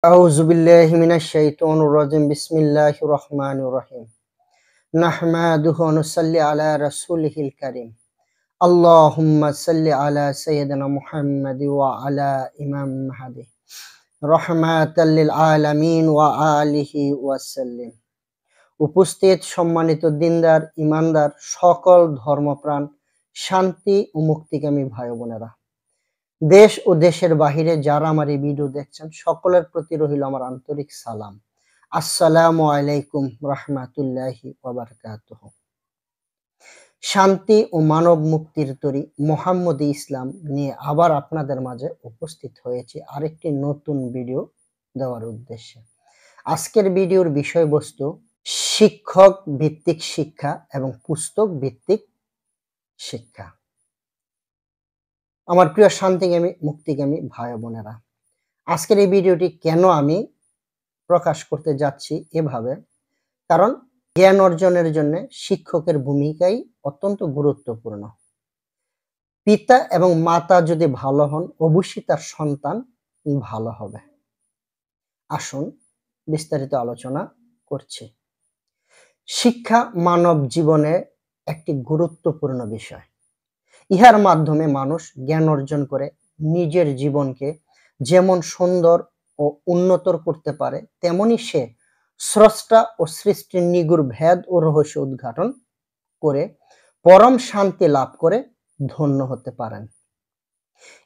أعوذ بالله من الشيطان الرجيم بسم الله الرحمن الرحيم نحمده ونصلي على رسوله الكريم اللهم صل على سيدنا محمد وعلى إمام مهدي رحمة للعالمين وآله وسلم। উপস্থিত সম্মানিত দিনদার ইমানদার সকল ধর্মপ্রাণ শান্তি ও মুক্তিকামী ভাই বোনেরা, দেশ ও দেশের বাহিরে যারা আমার এই ভিডিও দেখছেন সকলের প্রতি রহিল আমার আন্তরিক সালাম। আসসালামু আলাইকুম রাহমাতুল্লাহি ওয়া বারাকাতুহু। শান্তি ও মানব মুক্তির তরী মুহাম্মদী ইসলাম নিয়ে আবার আপনাদের মাঝে উপস্থিত হয়েছি আরেকটি নতুন ভিডিও দেওয়ার উদ্দেশ্যে। আজকের ভিডিওর বিষয়বস্তু শিক্ষক ভিত্তিক শিক্ষা এবং পুস্তক ভিত্তিক শিক্ষা। আমার প্রিয় শান্তিকামী মুক্তিকামী ভাই বোনেরা, আজকের এই ভিডিওটি কেন আমি প্রকাশ করতে যাচ্ছি এভাবে, কারণ জ্ঞান অর্জনের জন্য শিক্ষকের ভূমিকাই অত্যন্ত গুরুত্বপূর্ণ। পিতা এবং মাতা যদি ভালো হন অবশ্যই তার সন্তান ভালো হবে। আসুন বিস্তারিত আলোচনা করছি। শিক্ষা মানব জীবনে একটি গুরুত্বপূর্ণ বিষয়। ইহার মাধ্যমে মানুষ জ্ঞান অর্জন করে নিজের জীবনকে যেমন সুন্দর ও উন্নতর করতে পারে, তেমনি সে স্রষ্টা ও সৃষ্টির নিগুড় ভেদ ও রহস্য উদ্ঘাটন করে পরম শান্তি লাভ করে ধন্য হতে পারেন।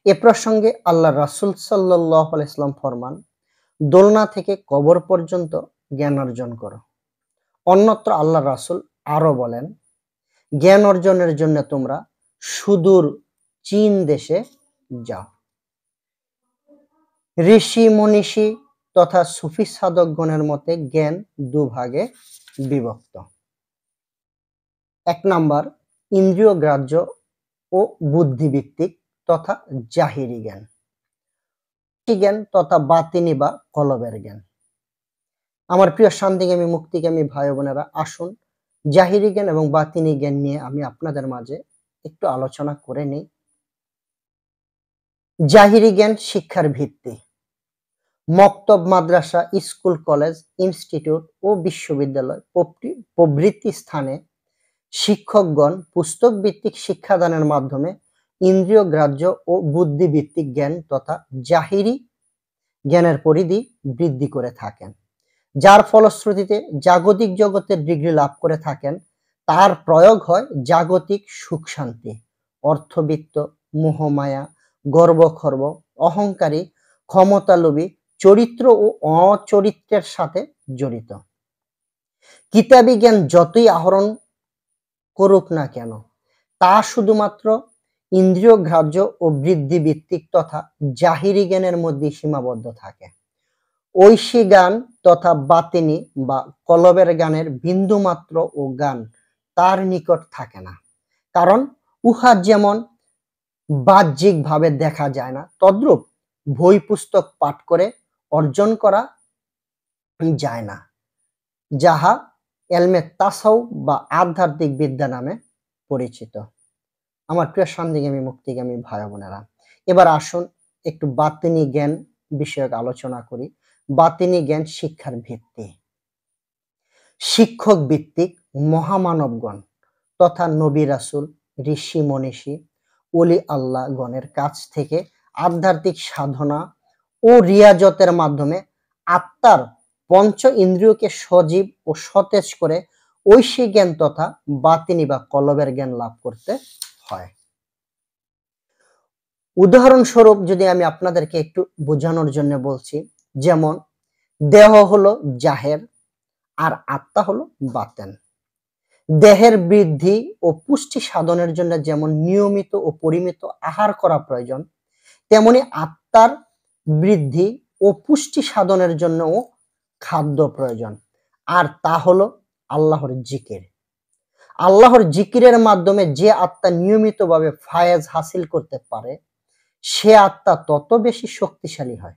এ প্রসঙ্গে আল্লাহ রাসূল সাল্লাল্লাহু আলাইহি ওয়াসাল্লাম ফরমান, দোলনা থেকে কবর পর্যন্ত জ্ঞান অর্জন করো। অন্যত্র আল্লাহ রাসূল আরো বলেন, জ্ঞান অর্জনের জন্য তোমরা সুদূর চীন দেশে যাও। ঋষি মনীষী তথা সুফি সাধকগণের মতে জ্ঞান দুভাগে বিভক্ত। এক নাম্বার ইন্দ্রিয় গ্রাহ্য ও বুদ্ধিভিত্তিক তথা জাহিরি জ্ঞান, জ্ঞান তথা বাতিনি বা কলবের জ্ঞান। আমার প্রিয় শান্তিকামী মুক্তিকামী ভাই বোনেরা, আসুন জাহিরি জ্ঞান এবং বাতিনি জ্ঞান নিয়ে আমি আপনাদের মাঝে একটু আলোচনা করে নিই। জাহিরি জ্ঞান শিক্ষার ভিত্তি। মক্তব, মাদ্রাসা, স্কুল, কলেজ, ইনস্টিটিউট ও বিশ্ববিদ্যালয় প্রভৃতি স্থানে শিক্ষকগণ পুস্তক ভিত্তিক শিক্ষাদানের মাধ্যমে ইন্দ্রিয় গ্রাহ্য ও বুদ্ধি ভিত্তিক জ্ঞান তথা জাহিরি জ্ঞানের পরিধি বৃদ্ধি করে থাকেন, যার ফলশ্রুতিতে জাগতিক জগতের ডিগ্রি লাভ করে থাকেন। তার প্রয়োগ হয় জাগতিক সুখ শান্তি, অর্থবিত্ত, মোহমায়া, গর্বখর্ব, অহংকারী, ক্ষমতালোভী, চরিত্র ও অচরিত্রের সাথে জড়িত। কিতাবী জ্ঞান যতই আহরণ করুক না কেন, তা শুধুমাত্র ইন্দ্রিয় গ্রাহ্য ও বৃদ্ধি ভিত্তিক তথা জাহিরি জ্ঞানের মধ্যে সীমাবদ্ধ থাকে। ঐশী গান তথা বাতিনি বা কলবের গানের বিন্দুমাত্র ও গান তার নিকট থাকে না, কারণ উহা যেমন বাহ্যিক ভাবে দেখা যায় না, তদ্রূপ বই পুস্তক পাঠ করে অর্জন করা যায় না, যাহা এলমে তাসাউফ বা আধ্যাত্মিক বিদ্যা নামে পরিচিত। আমার প্রিয় শান্তিকামী মুক্তিকামী ভাই বোনেরা, এবার আসুন একটু বাতিনি জ্ঞান বিষয়ক আলোচনা করি। বাতিনি জ্ঞান শিক্ষার ভিত্তি। শিক্ষক ভিত্তিক মহামানবগণ তথা নবী রাসূল, ঋষি মনীষী, ওলি আল্লাহ গণের কাছ থেকে আধ্যাত্মিক সাধনা ও রিয়াজতের মাধ্যমে আত্মার পঞ্চ ইন্দ্রিয়কে সজীব ও সতেজ করে ঐশী জ্ঞান তথা বাতিনি বা কলবের জ্ঞান লাভ করতে হয়। উদাহরণস্বরূপ যদি আমি আপনাদেরকে একটু বোঝানোর জন্য বলছি, যেমন দেহ হলো জাহের আর আত্মা হলো বাতেন। দেহের বৃদ্ধি ও পুষ্টি সাধনের জন্য যেমন নিয়মিত ও পরিমিত আহার করা প্রয়োজন, তেমনি আত্মার বৃদ্ধি ও পুষ্টি সাধনের জন্যও খাদ্য প্রয়োজন, আর তা হলো আল্লাহর জিকির। আল্লাহর জিকিরের মাধ্যমে যে আত্মা নিয়মিতভাবে ফায়েজ হাসিল করতে পারে, সে আত্মা তত বেশি শক্তিশালী হয়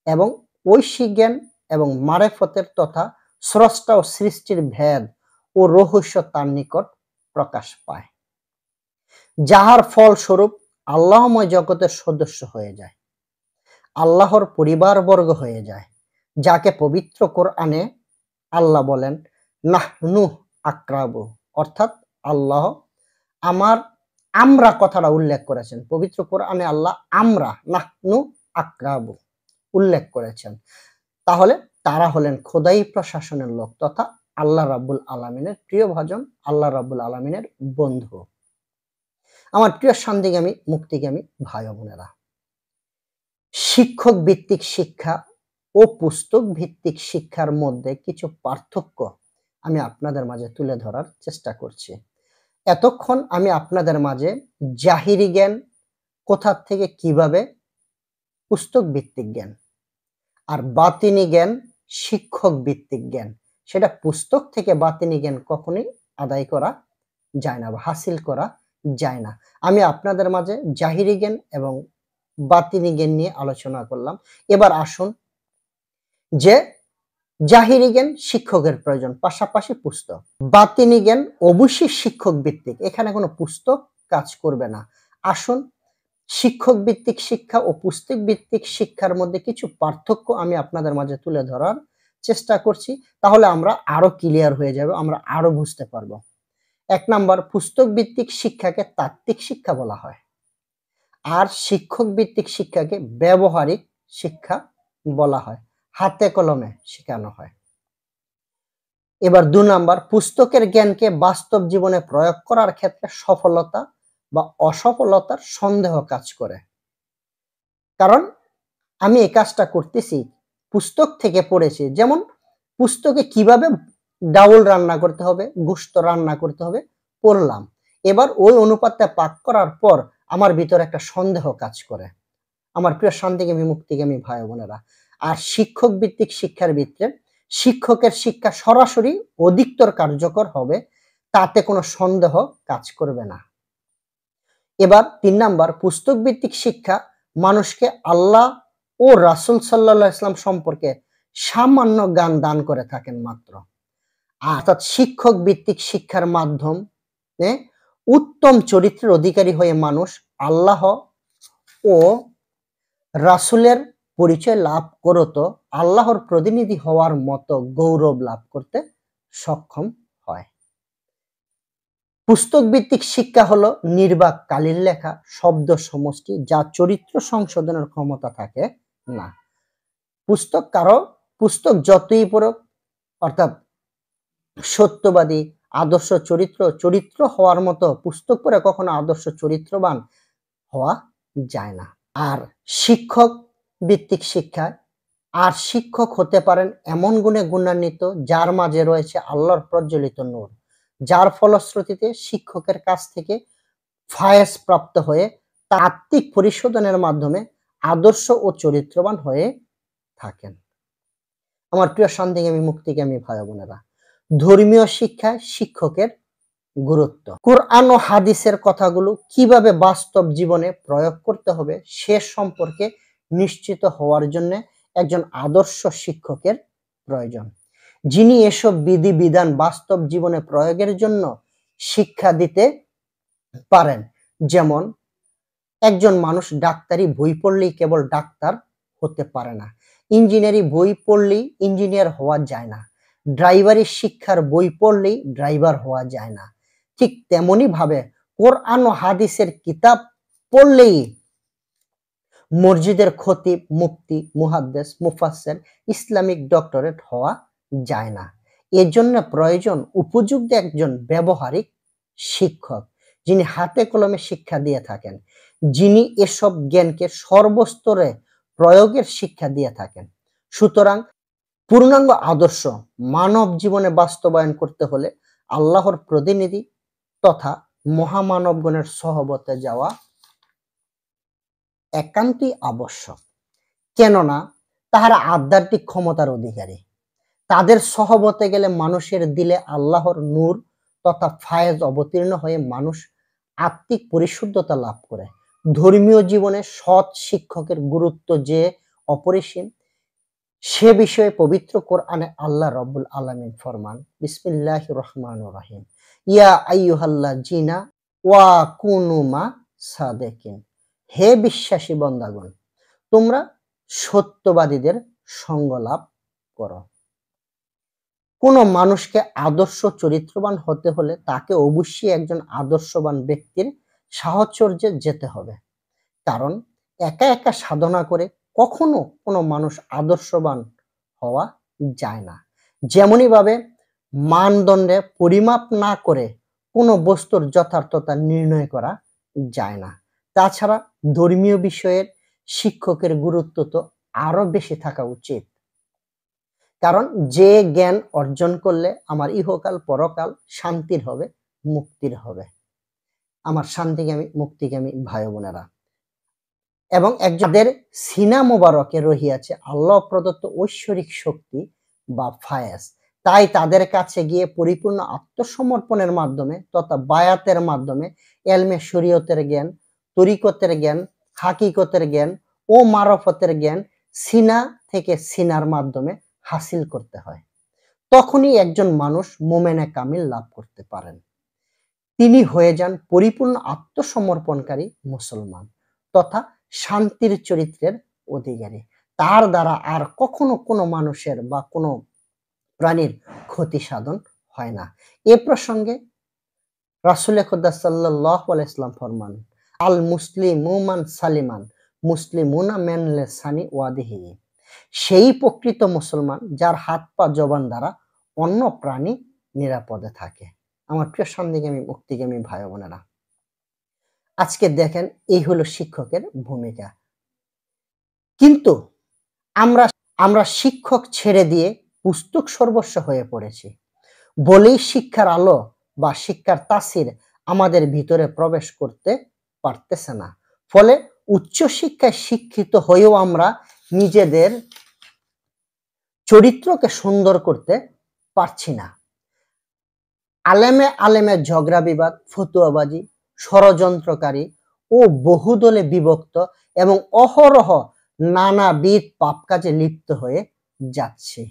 এবং ঐশী জ্ঞান এবং মারেফতের তথা স্রষ্টা ও সৃষ্টির ভেদ ও রহস্য তার নিকট প্রকাশ পায়, যাহার ফলস্বরূপ আল্লাহময় জগতের সদস্য হয়ে যায়, আল্লাহর পরিবারবর্গ হয়ে যায় যাকে পবিত্র কোরআনে আল্লাহ বলেন নাহনু আকরাবু, অর্থাৎ আল্লাহ আমরা কথাটা উল্লেখ করেছেন। পবিত্র কোরআনে আল্লাহ আমরা নাহনু আকরাবু উল্লেখ করেছেন। তাহলে তারা হলেন খোদাই প্রশাসনের লোক তথা আল্লাহ রাব্বুল আলামিনের প্রিয়ভাজন, আল্লাহ রাব্বুল আলামিনের বন্ধু। আমার প্রিয় শান্তিকামী মুক্তিকামী ভাই বোনেরা, শিক্ষক ভিত্তিক শিক্ষা ও পুস্তক ভিত্তিক শিক্ষার মধ্যে কিছু পার্থক্য আমি আপনাদের মাঝে তুলে ধরার চেষ্টা করছি। এতক্ষণ আমি আপনাদের মাঝে জাহিরি জ্ঞান কোথা থেকে কিভাবে পুস্তক ভিত্তিক জ্ঞান, আর বাতিনি জ্ঞান শিক্ষক ভিত্তিক জ্ঞান, সেটা পুস্তক থেকে বাতিনি জ্ঞান কখনোই আদায় করা যায় না বা হাসিল করা যায় না। আমি আপনাদের মাঝে জাহিরি জ্ঞান এবং বাতিনি জ্ঞান নিয়ে আলোচনা করলাম। এবার আসুন যে জাহিরি জ্ঞান শিক্ষকের প্রয়োজন, পাশাপাশি পুস্তক। বাতিনি জ্ঞান অবশ্যই শিক্ষক ভিত্তিক, এখানে কোনো পুস্তক কাজ করবে না। আসুন শিক্ষক ভিত্তিক শিক্ষা ও পুস্তক ভিত্তিক শিক্ষার মধ্যে কিছু পার্থক্য আমি আপনাদের মাঝে তুলে ধরার চেষ্টা করছি, তাহলে আমরা আরো ক্লিয়ার হয়ে যাবে, আমরা আরো বুঝতে পারবো। ১ নাম্বার, পুস্তক ভিত্তিক শিক্ষাকে তাত্ত্বিক শিক্ষা বলা হয়, আর শিক্ষক ভিত্তিক শিক্ষাকে ব্যবহারিক শিক্ষা বলা হয়, হাতে কলমে শেখানো হয়। এবার ২ নাম্বার, পুস্তকের জ্ঞানকে বাস্তব জীবনে প্রয়োগ করার ক্ষেত্রে সফলতা বা অসফলতার সন্দেহ কাজ করে। কারণ আমি এই কাজটা করতেছি পুস্তক থেকে পড়েছি, যেমন পুস্তকে কিভাবে ডাউল রান্না করতে হবে, গোশত রান্না করতে হবে পড়লাম, এবার ওই অনুপাতটা পাক করার পর আমার ভিতরে একটা সন্দেহ কাজ করে। আমার প্রিয় শান্তিকামী মুক্তিকামী ভাই বোনেরা, আর শিক্ষক ভিত্তিক শিক্ষার ভিতরে শিক্ষকের শিক্ষা সরাসরি অধিকতর কার্যকর হবে, তাতে কোনো সন্দেহ কাজ করবে না। এবার ৩ নাম্বার, পুস্তক ভিত্তিক শিক্ষা মানুষকে আল্লাহ ও রাসূল সাল্লাল্লাহু আলাইহি ওয়াসাল্লাম সম্পর্কে সামান্য জ্ঞান দান করে থাকেন মাত্র। অর্থাৎ শিক্ষক ভিত্তিক শিক্ষার মাধ্যমে উত্তম চরিত্রের অধিকারী হয়ে মানুষ আল্লাহ ও রাসূলের পরিচয় লাভ করত, আল্লাহর প্রতিনিধি হওয়ার মতো গৌরব লাভ করতে সক্ষম হয়। পুস্তক ভিত্তিক শিক্ষা হলো নির্বাক কালির লেখা শব্দ সমষ্টি, যা চরিত্র সংশোধনের ক্ষমতা থাকে না। পুস্তক যতই পড়ুক, অর্থাৎ সত্যবাদী আদর্শ চরিত্র হওয়ার মতো পুস্তক পড়ে কখনো আদর্শ চরিত্রবান হওয়া যায় না। আর শিক্ষক ভিত্তিক শিক্ষায় শিক্ষক হতে পারেন এমন গুণে গুণান্বিত যার মাঝে রয়েছে আল্লাহর প্রজ্বলিত নূর, যার ফলশ্রুতিতে শিক্ষকের কাছ থেকে ফায়েজ প্রাপ্ত হয়ে তাত্ত্বিক পরিশোধনের মাধ্যমে আদর্শ ও চরিত্রবান হয়ে থাকেন। আমার প্রিয় শান্তিকামী মুক্তিকামী ভাই বোনেরা, ধর্মীয় শিক্ষায় শিক্ষকের গুরুত্ব, কোরআন ও হাদিসের কথাগুলো কিভাবে বাস্তব জীবনে প্রয়োগ করতে হবে সে সম্পর্কে নিশ্চিত হওয়ার জন্য একজন আদর্শ শিক্ষকের প্রয়োজন, যিনি এসব বিধিবিধান বাস্তব জীবনে প্রয়োগের জন্য শিক্ষা দিতে পারেন। যেমন একজন মানুষ ডাক্তারি বই পড়লেই কেবল ডাক্তার হতে পারে না, ইঞ্জিনিয়ারিং বই পড়লেই ইঞ্জিনিয়ার হওয়া যায় না, ড্রাইভারি শিক্ষার বই পড়লেই ড্রাইভার হওয়া যায় না। ঠিক তেমনি ভাবে কোরআন ও হাদিসের কিতাব পড়লেই মসজিদের খতিব, মুফতি, মুহাদ্দিস, মুফাসসির, ইসলামিক ডক্টরেট হওয়া যায় না। এজন্য প্রয়োজন উপযুক্ত একজন ব্যবহারিক শিক্ষক, যিনি হাতে কলমে শিক্ষা দিয়ে থাকেন, যিনি এসব জ্ঞানকে সর্বস্তরে প্রয়োগের শিক্ষা দিয়ে থাকেন। সুতরাং পূর্ণাঙ্গ আদর্শ মানব জীবনে বাস্তবায়ন করতে হলে আল্লাহর প্রতিনিধি তথা মহামানবগণের সহবতে যাওয়া একান্তই আবশ্যক, কেননা তাহারা আধ্যাত্মিক ক্ষমতার অধিকারী। তাদের সহবতে গেলে মানুষের দিলে আল্লাহর নূর তথা ফায়েজ অবতীর্ণ হয়ে মানুষ আত্মিক পরিশুদ্ধতা লাভ করে। ধর্মীয় জীবনে সৎ শিক্ষকের গুরুত্ব যে অপরিসীম, সে বিষয়ে পবিত্র কোরআনে আল্লাহ রাব্বুল আলামিন ফরমান, বিসমিল্লাহির রহমানির রহিম, ইয়া আইয়ুহাল্লাযিনা ওয়া কুনু মা সাদিকিন, হে বিশ্বাসী বান্দাগণ, তোমরা সত্যবাদীদের সঙ্গ লাভ করো। কোনো মানুষকে আদর্শ চরিত্রবান হতে হলে তাকে অবশ্যই একজন আদর্শবান ব্যক্তির সাহচর্যে যেতে হবে। কারণ একা একা সাধনা করে কখনো কোনো মানুষ আদর্শবান হওয়া যায় না। যেমনই ভাবে মানদণ্ডে পরিমাপ না করে কোনো বস্তুর যথার্থতা নির্ণয় করা যায় না। তাছাড়া ধর্মীয় বিষয়ের শিক্ষকের গুরুত্ব তো আরো বেশি থাকা উচিত। কারণ যে জ্ঞান অর্জন করলে আমার ইহকাল পরকাল শান্তির হবে, মুক্তির হবে। আমার শান্তিকামী মুক্তিকামী ভাই বোনেরা, এবং একজনের সিনা মোবারকে রহিয়াছে আল্লাহ প্রদত্ত ঐশ্বরিক শক্তি বা ফায়েজ। তাই তাদের কাছে গিয়ে পরিপূর্ণ আত্মসমর্পণের মাধ্যমে তথা বায়াতের মাধ্যমে এলমে শরীয়তের জ্ঞান, তরিকতের জ্ঞান, হাকিকতের জ্ঞান ও মারফতের জ্ঞান সিনা থেকে সিনার মাধ্যমে হাসিল করতে হয়। তখনই একজন মানুষ মোমেনে কামিল লাভ করতে পারেন। তিনি হয়ে যান পরিপূর্ণ আত্মসমর্পণকারী মুসলমান তথা শান্তির চরিত্রের অধিকারী। তার দ্বারা আর কখনো কোনো মানুষের বা কোনো প্রাণীর ক্ষতি সাধন হয় না। এ প্রসঙ্গে রাসূল খুদা সাল্লাল্লাহু আলাইহি ওয়াসাল্লাম ফরমান, আল মুসলিমুমান সালিমান মুসলিমুনা মিন লিসানি ওয়াদিহি। সেই প্রকৃত মুসলমান যার হাত পা জবান দ্বারা অন্য প্রাণী নিরাপদে থাকে। আমার প্রিয় শান্তিকামী মুক্তিকামী ভাই বোনেরা, আজকে দেখেন এই হলো শিক্ষকের ভূমিকা। কিন্তু আমরা আমরা শিক্ষক ছেড়ে দিয়ে পুস্তক সর্বস্ব হয়ে পড়েছি বলেই শিক্ষার আলো বা শিক্ষার তাসির আমাদের ভিতরে প্রবেশ করতে পারতেছে না। ফলে উচ্চ শিক্ষায় শিক্ষিত হয়েও আমরা নিজেদের চরিত্রকে সুন্দর করতে পারছি না। আলেমে আলেমে ঝগড়া বিবাদ, ফতুয়াবাজি, ষড়যন্ত্রকারী ও বহুদলে বিভক্ত এবং অহরহ নানাবিধ পাপ কাজে লিপ্ত হয়ে যাচ্ছে।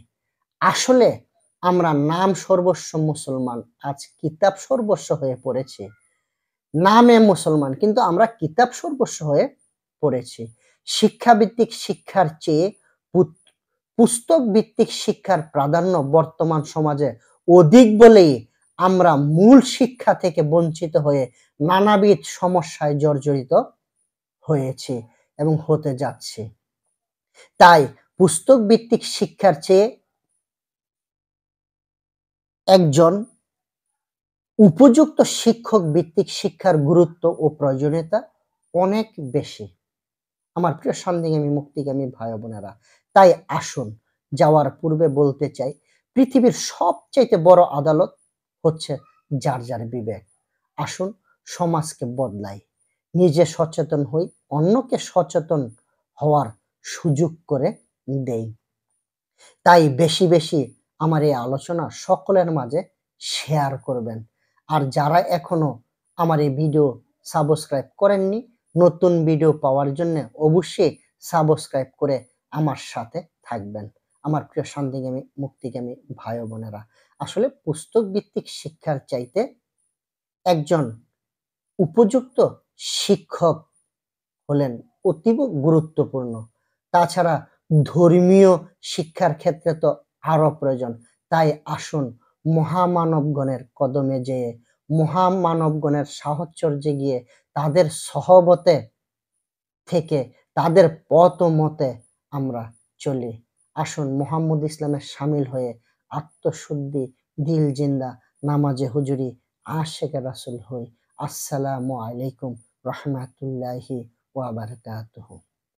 আসলে আমরা নাম সর্বস্ব মুসলমান, আজ কিতাব সর্বস্ব হয়ে পড়েছি। নামে মুসলমান কিন্তু আমরা কিতাব সর্বস্ব হয়ে পড়েছি। শিক্ষাভিত্তিক শিক্ষার চেয়ে পুস্তক ভিত্তিক শিক্ষার প্রাধান্য বর্তমান সমাজে অধিক বলেই আমরা মূল শিক্ষা থেকে বঞ্চিত হয়ে নানাবিধ সমস্যায় জর্জরিত হয়েছে এবং হতে যাচ্ছে। তাই পুস্তক ভিত্তিক শিক্ষার চেয়ে একজন উপযুক্ত শিক্ষক ভিত্তিক শিক্ষার গুরুত্ব ও প্রয়োজনীয়তা অনেক বেশি। আমার প্রিয় শান্তিকামী মুক্তিকামী ভাই বোনেরা, তাই আসুন যাওয়ার পূর্বে বলতে চাই, পৃথিবীর সবচাইতে বড় আদালত হচ্ছে যার যার বিবেক। আসুন সমাজকে বদলাই, নিজে সচেতন হই, অন্যকে সচেতন হওয়ার সুযোগ করে দেই। তাই বেশি বেশি আমার এই আলোচনা সকলের মাঝে শেয়ার করবেন। আর যারা এখনো আমার এই ভিডিও সাবস্ক্রাইব করেননি, নতুন ভিডিও পাওয়ার জন্য অবশ্যই সাবস্ক্রাইব করে আমার সাথে থাকবেন। আমার প্রিয় শান্তিকামী মুক্তিকামী ভাই বোনেরা, আসলে পুস্তক ভিত্তিক শিক্ষার চাইতে একজন উপযুক্ত শিক্ষক হলেন অতীব গুরুত্বপূর্ণ। তাছাড়া ধর্মীয় শিক্ষার ক্ষেত্রে তো আরো প্রয়োজন। তাই আসুন মহামানবগণের কদমে যেয়ে, মহামানবগণের সাহচর্যে গিয়ে, তাদের সহবতে থেকে, তাদের পথ ও মতে আমরা চলি। আসুন মুহাম্মদ ইসলামের শামিল হয়ে আত্মশুদ্ধি, দিল জিন্দা, নামাজে হুজুরি, আশেকে রাসূল হই। আসসালামু আলাইকুম রাহমাতুল্লাহি ওয়া বারাকাতুহু।